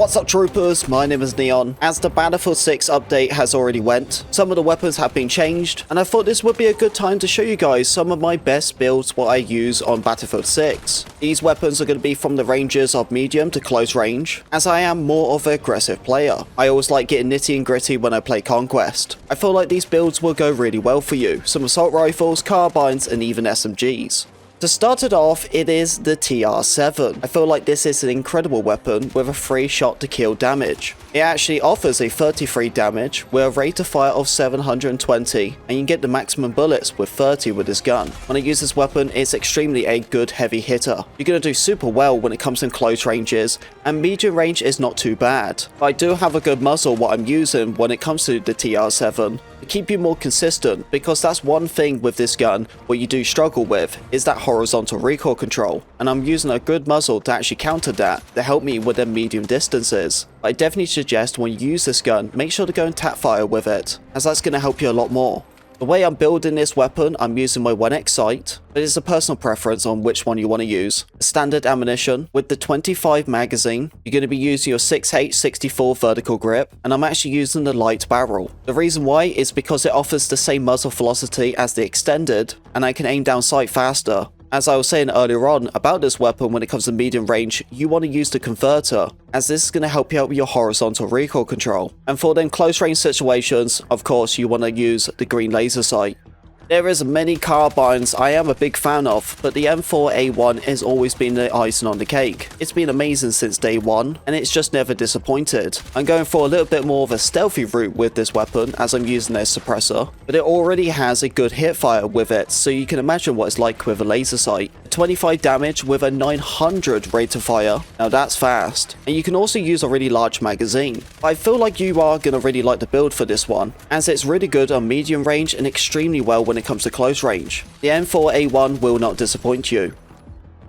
What's up troopers, my name is Neon. As the Battlefield 6 update has already went, some of the weapons have been changed, and I thought this would be a good time to show you guys some of my best builds what I use on Battlefield 6. These weapons are going to be from the ranges of medium to close range, as I am more of an aggressive player. I always like getting nitty and gritty when I play Conquest. I feel like these builds will go really well for you, some assault rifles, carbines and even SMGs. To start it off, it is the TR7. I feel like this is an incredible weapon with a 3 shot to kill damage. It actually offers a 33 damage with a rate of fire of 720, and you can get the maximum bullets with 30 with this gun. When I use this weapon, it's extremely a good heavy hitter. You're going to do super well when it comes in close ranges, and medium range is not too bad. But I do have a good muzzle what I'm using when it comes to the TR7. To keep you more consistent, because that's one thing with this gun what you do struggle with is that horizontal recoil control, and I'm using a good muzzle to actually counter that to help me with the medium distances. But I definitely suggest when you use this gun, make sure to go and tap fire with it, as that's going to help you a lot more. The way I'm building this weapon, I'm using my 1x sight, but it's a personal preference on which one you want to use. Standard ammunition with the 25 magazine, you're going to be using your 6H64 vertical grip, and I'm actually using the light barrel. The reason why is because it offers the same muzzle velocity as the extended, and I can aim down sight faster. As I was saying earlier on about this weapon, when it comes to medium range, you want to use the converter, as this is going to help you out with your horizontal recoil control. And for them close range situations, of course, you want to use the green laser sight. There is many carbines I am a big fan of, but the M4A1 has always been the icing on the cake. It's been amazing since day one, and it's just never disappointed. I'm going for a little bit more of a stealthy route with this weapon, as I'm using their suppressor, but it already has a good hit fire with it, so you can imagine what it's like with a laser sight. 25 damage with a 900 rate of fire, now that's fast. And you can also use a really large magazine. I feel like you are going to really like the build for this one, as it's really good on medium range and extremely well when it comes to close range. The M4A1 will not disappoint you.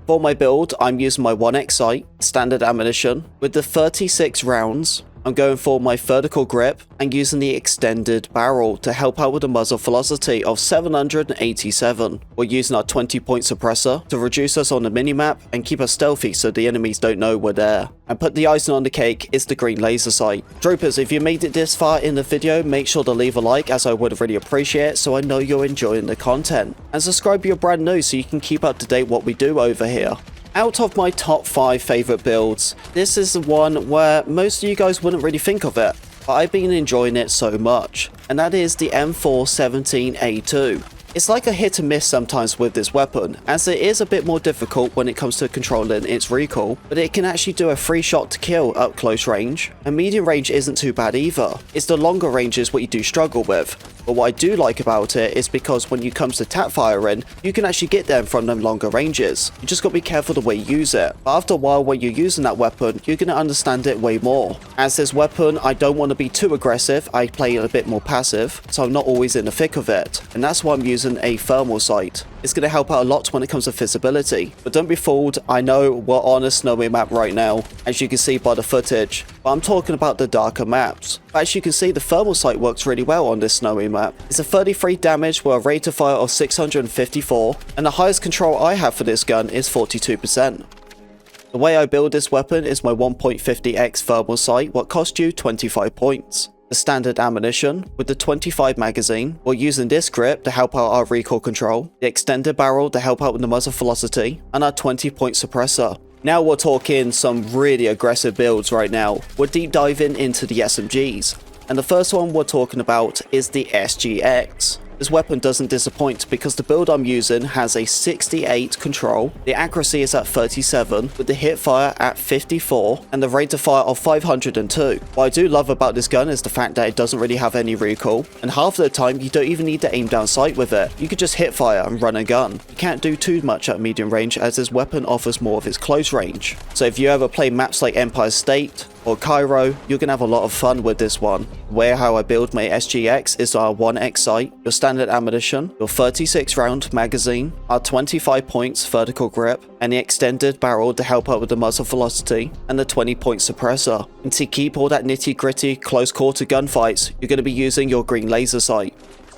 For my build, I'm using my 1x sight, standard ammunition, with the 36 rounds. I'm going for my vertical grip and using the extended barrel to help out with a muzzle velocity of 787. We're using our 20-point suppressor to reduce us on the minimap and keep us stealthy so the enemies don't know we're there. And put the icing on the cake is the green laser sight. Troopers, if you made it this far in the video, make sure to leave a like, as I would really appreciate it, so I know you're enjoying the content. And subscribe if you're brand new so you can keep up to date what we do over here. Out of my top 5 favorite builds, this is the one where most of you guys wouldn't really think of it, but I've been enjoying it so much, and that is the M417 A2. It's like a hit and miss sometimes with this weapon, as it is a bit more difficult when it comes to controlling its recoil, but it can actually do a 3 shot to kill up close range, and medium range isn't too bad either. It's the longer ranges what you do struggle with, but what I do like about it is because when it comes to tap firing, you can actually get them from them longer ranges. You just got to be careful the way you use it, but after a while when you're using that weapon, you're going to understand it way more. As this weapon, I don't want to be too aggressive, I play it a bit more passive, so I'm not always in the thick of it, and that's why I'm using a thermal sight. It's going to help out a lot when it comes to visibility. But don't be fooled, I know we're on a snowy map right now, as you can see by the footage, but I'm talking about the darker maps. But as you can see, the thermal sight works really well on this snowy map. It's a 33 damage with a rate of fire of 654, and the highest control I have for this gun is 42%. The way I build this weapon is my 1.50x thermal sight, what cost you 25 points. The standard ammunition with the 25 magazine, we're using this grip to help out our recoil control, the extended barrel to help out with the muzzle velocity, and our 20-point suppressor. Now we're talking some really aggressive builds right now. We're deep diving into the SMGs, and the first one we're talking about is the SGX. This weapon doesn't disappoint because the build I'm using has a 68 control, the accuracy is at 37, with the hit fire at 54, and the rate of fire of 502. What I do love about this gun is the fact that it doesn't really have any recoil, and half of the time you don't even need to aim down sight with it. You could just hit fire and run a gun. You can't do too much at medium range, as this weapon offers more of its close range. So if you ever play maps like Empire State or Cairo, you're gonna have a lot of fun with this one. Where how I build my SGX is our 1x sight, your standard ammunition, your 36 round magazine, our 25 points vertical grip, and the extended barrel to help out with the muzzle velocity, and the 20-point suppressor. And to keep all that nitty gritty close quarter gunfights, you're gonna be using your green laser sight.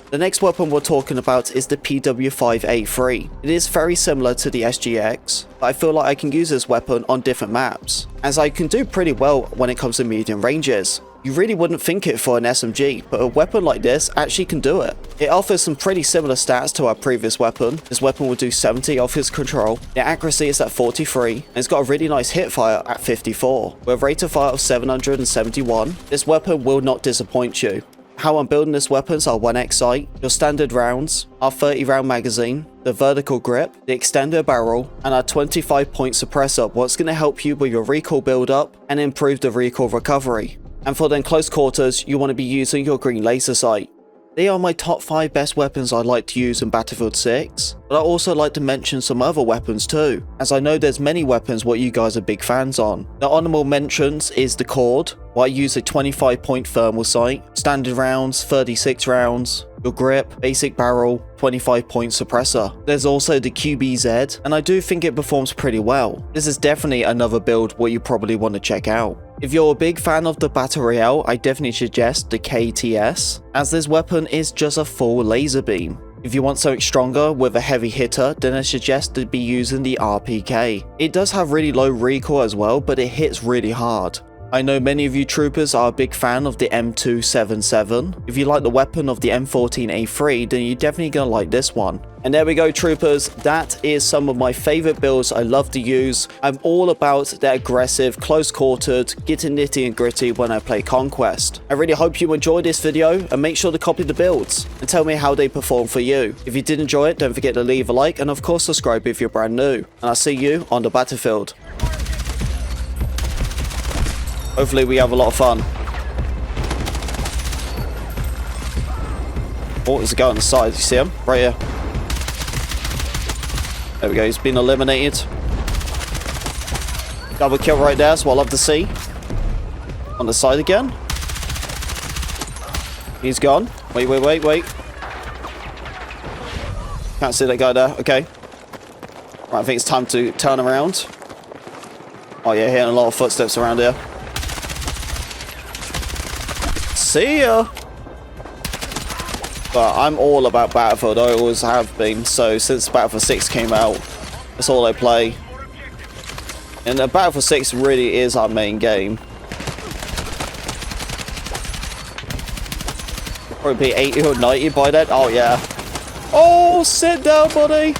The next weapon we're talking about is the PW5A3. It is very similar to the SGX, but I feel like I can use this weapon on different maps, as I can do pretty well when it comes to medium ranges. You really wouldn't think it for an SMG, but a weapon like this actually can do it. It offers some pretty similar stats to our previous weapon. This weapon will do 70 off his control, the accuracy is at 43, and it's got a really nice hit fire at 54. With a rate of fire of 771, this weapon will not disappoint you. How I'm building this weapon are 1x sight, your standard rounds, our 30 round magazine, the vertical grip, the extender barrel, and our 25 point suppressor, what's going to help you with your recoil build up and improve the recoil recovery. And for then close quarters, you want to be using your green laser sight. They are my top 5 best weapons I like to use in Battlefield 6, but I also like to mention some other weapons too, as I know there's many weapons what you guys are big fans on. The honorable mentions is the cord, where I use a 25 point thermal sight, standard rounds, 36 rounds, your grip, basic barrel, 25 point suppressor. There's also the QBZ, and I do think it performs pretty well. This is definitely another build what you probably want to check out. If you're a big fan of the Battle Royale, I definitely suggest the KTS, as this weapon is just a full laser beam. If you want something stronger with a heavy hitter, then I suggest to be using the RPK. It does have really low recoil as well, but it hits really hard. I know many of you troopers are a big fan of the M217. If you like the weapon of the M14A3, then you're definitely going to like this one. And there we go, troopers. That is some of my favorite builds I love to use. I'm all about the aggressive, close-quartered, getting nitty and gritty when I play Conquest. I really hope you enjoyed this video, and make sure to copy the builds and tell me how they perform for you. If you did enjoy it, don't forget to leave a like and of course subscribe if you're brand new. And I'll see you on the battlefield. Hopefully we have a lot of fun. Oh, there's a guy on the side. You see him? Right here. There we go. He's been eliminated. Double kill right there. That's what I love to see. On the side again. He's gone. Wait. Can't see that guy there. Okay. Right, I think it's time to turn around. Oh yeah, hearing a lot of footsteps around here. See ya! But I'm all about Battlefield, I always have been, so since Battlefield 6 came out, that's all I play. And Battlefield 6 really is our main game. Probably be 80 or 90 by then. Oh yeah. Oh, sit down, buddy!